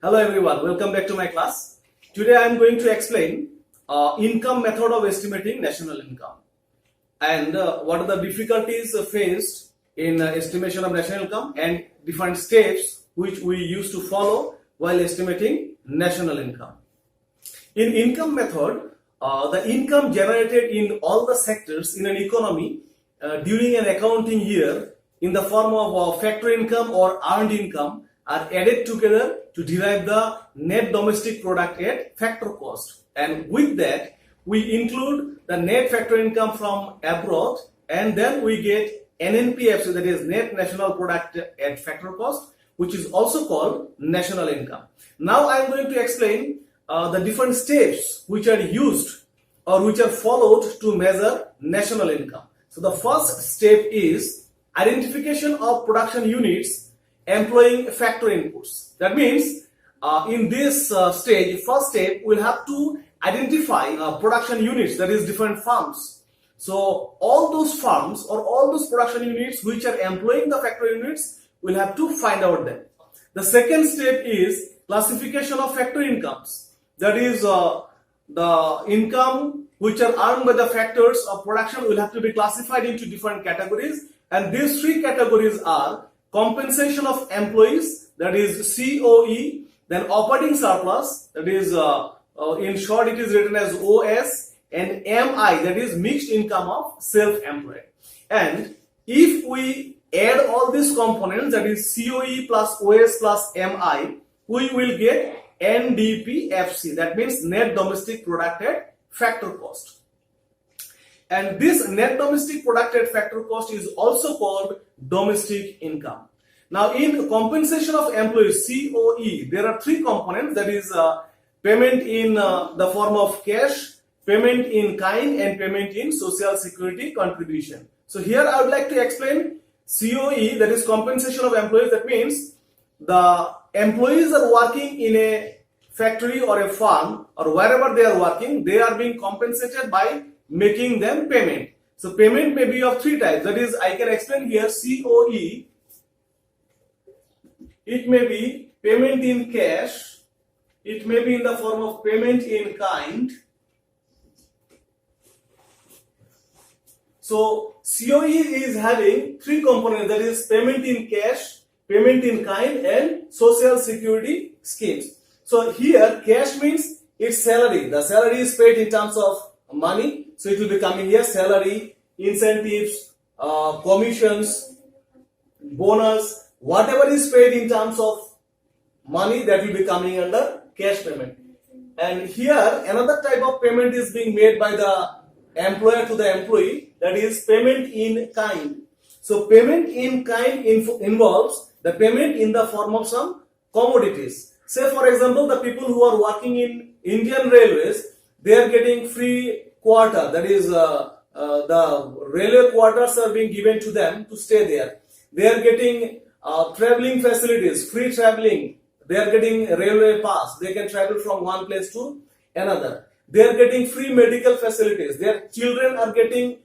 Hello everyone, welcome back to my class. Today I am going to explain income method of estimating national income and what are the difficulties faced in estimation of national income and different steps which we used to follow while estimating national income. In income method, the income generated in all the sectors in an economy during an accounting year in the form of factor income or earned income are added together to derive the net domestic product at factor cost. And with that, we include the net factor income from abroad, and then we get NNPF, that is net national product at factor cost, which is also called national income. Now I am going to explain the different steps which are used or which are followed to measure national income. So the first step is identification of production units employing factor inputs. That means in this stage, first step, we'll have to identify production units, that is different firms. So all those firms or all those production units which are employing the factor units, we'll have to find out them. The second step is classification of factor incomes. That is the income which are earned by the factors of production will have to be classified into different categories, and these three categories are compensation of employees, that is COE, then operating surplus, that is in short it is written as OS, and MI, that is mixed income of self-employed. And if we add all these components, that is COE plus OS plus MI, we will get NDPFC, that means net domestic product at factor cost. And this net domestic product at factor cost is also called domestic income. Now in compensation of employees, COE, there are three components, that is payment in the form of cash, payment in kind, and payment in social security contribution. So here I would like to explain COE, that is compensation of employees. That means the employees are working in a factory or a farm or wherever they are working, they are being compensated by making them payment. So payment may be of three types. That is, I can explain here COE. It may be payment in cash. It may be in the form of payment in kind. So COE is having three components, that is payment in cash, payment in kind, and social security schemes. So here cash means it's salary. The salary is paid in terms of money. So it will be coming here salary, incentives, commissions, bonus, whatever is paid in terms of money, that will be coming under cash payment. And here another type of payment is being made by the employer to the employee, that is payment in kind. So payment in kind involves the payment in the form of some commodities. Say for example, the people who are working in Indian Railways, they are getting free quarter, that is the railway quarters are being given to them to stay there. They are getting traveling facilities, free traveling. They are getting railway pass. They can travel from one place to another. They are getting free medical facilities. Their children are getting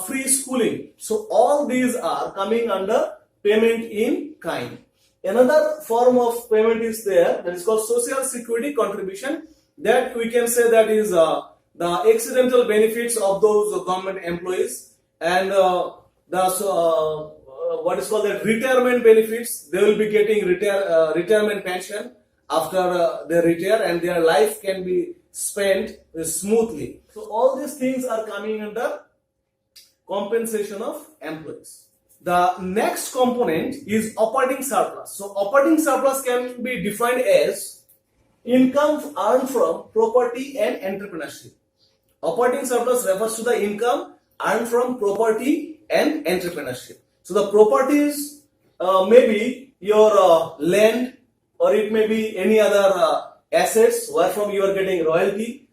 free schooling. So all these are coming under payment in kind. Another form of payment is there, that is called social security contribution. That we can say that is the accidental benefits of those government employees, and what is called the retirement benefits. They will be getting retirement pension after they retire, and their life can be spent smoothly. So all these things are coming under compensation of employees. The next component is operating surplus. So operating surplus can be defined as income earned from property and entrepreneurship. Operating surplus refers to the income earned from property and entrepreneurship. So the properties may be your land, or it may be any other assets where from you are getting royalty.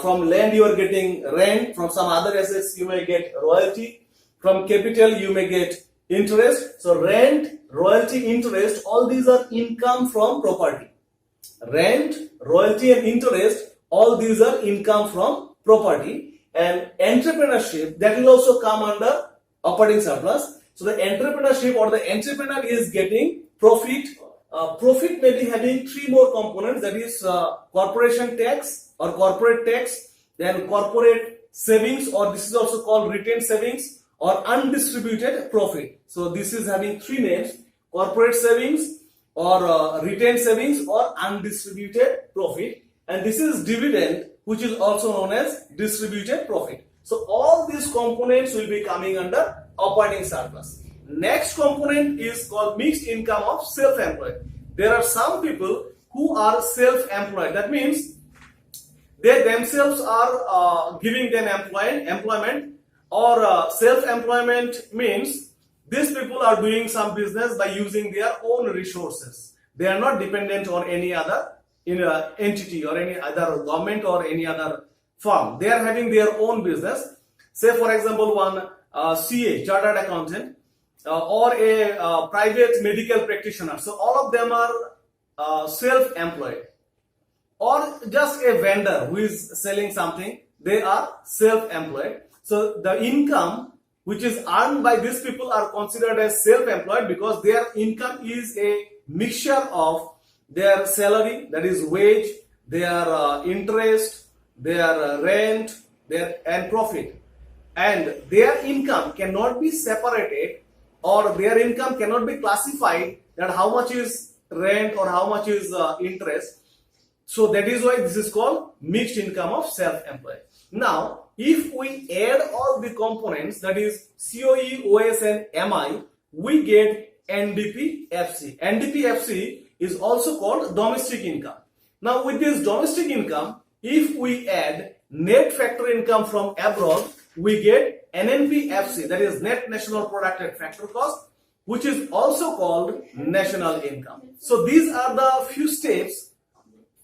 From land you are getting rent. From some other assets you may get royalty. From capital you may get interest. So rent, royalty, interest, all these are income from property. Rent, royalty, and interest, all these are income from property. And entrepreneurship, that will also come under operating surplus. So the entrepreneurship or the entrepreneur is getting profit profit may be having three more components, that is corporation tax or corporate tax, then corporate savings, or this is also called retained savings, or undistributed profit. So this is having three names: corporate savings, or retained savings, or undistributed profit. And this is dividend, which is also known as distributed profit. So all these components will be coming under operating surplus. Next component is called mixed income of self-employed. There are some people who are self-employed. That means they themselves are giving them employment, or self-employment means these people are doing some business by using their own resources. They are not dependent on any other entity or any other government or any other firm. They are having their own business. Say for example, one CA, chartered accountant, or a private medical practitioner. So all of them are self-employed. Or just a vendor who is selling something, they are self-employed. So the income which is earned by these people are considered as self-employed, because their income is a mixture of their salary, that is wage, their interest, their rent, and profit. And their income cannot be separated, or their income cannot be classified that how much is rent or how much is interest. So that is why this is called mixed income of self-employed. Now, if we add all the components, that is COE, OS and MI, we get NDP-FC. NDP-FC is also called domestic income. Now with this domestic income, if we add net factor income from abroad, we get NNP-FC, that is net national product at factor cost, which is also called national income. So these are the few steps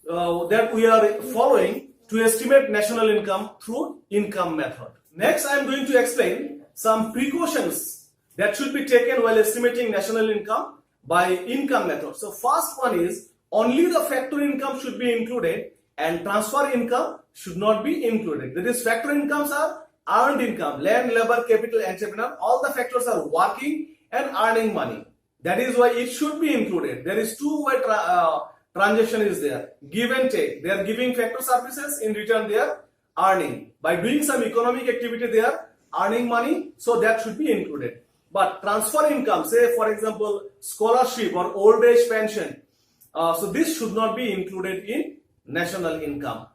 that we are following to estimate national income through income method. Next, I am going to explain some precautions that should be taken while estimating national income by income method. So first one is only the factor income should be included and transfer income should not be included. That is, factor incomes are earned income, land, labor, capital, entrepreneur. All the factors are working and earning money. That is why it should be included. There is two-way transaction is there, give and take. They are giving factor services, in return they are earning. By doing some economic activity they are earning money, so that should be included. But transfer income, say for example scholarship or old age pension, so this should not be included in national income.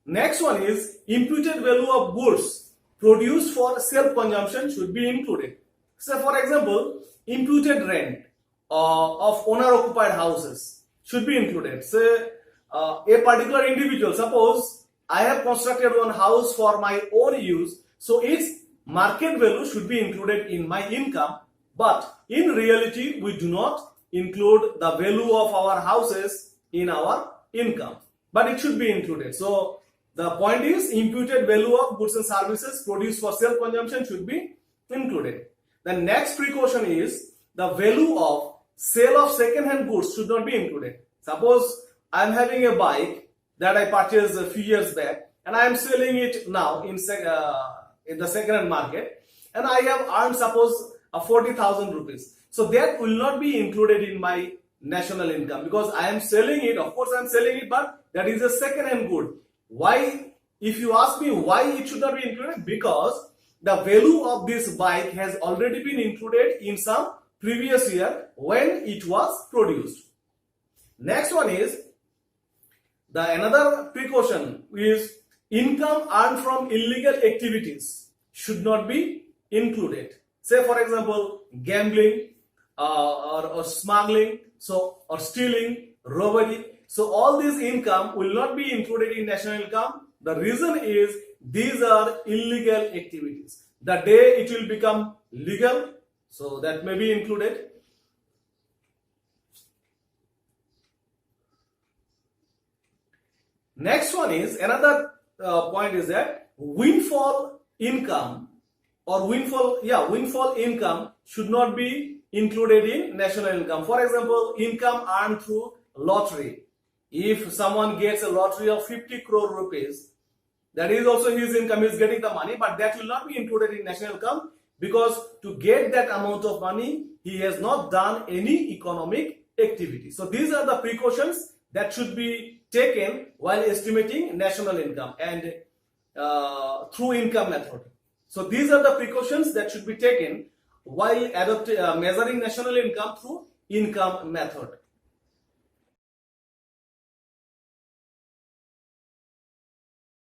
Next one is imputed value of goods produced for self-consumption should be included. Say for example, imputed rent of owner-occupied houses should be included. Say a particular individual, suppose I have constructed one house for my own use, so its market value should be included in my income, but in reality we do not include the value of our houses in our income, but it should be included. So the point is, imputed value of goods and services produced for self-consumption should be included. The next precaution is the value of sale of second-hand goods should not be included. Suppose I am having a bike that I purchased a few years back and I am selling it now in the second-hand market, and I have earned suppose 40,000 rupees. So that will not be included in my national income, because I am selling it. Of course I am selling it, but that is a second-hand good. Why? If you ask me why it should not be included, because the value of this bike has already been included in some previous year when it was produced. Next one is another precaution is income earned from illegal activities should not be included. Say for example, gambling or smuggling, or stealing, robbery. So all this income will not be included in national income. The reason is these are illegal activities. The day it will become legal, so that may be included. Next one is another point is that windfall income should not be included in national income. For example, income earned through lottery. If someone gets a lottery of 50 crore rupees, that is also his income, is getting the money, but that will not be included in national income, because to get that amount of money he has not done any economic activity. So these are the precautions that should be taken while estimating national income and through income method. So these are the precautions that should be taken while measuring national income through income method.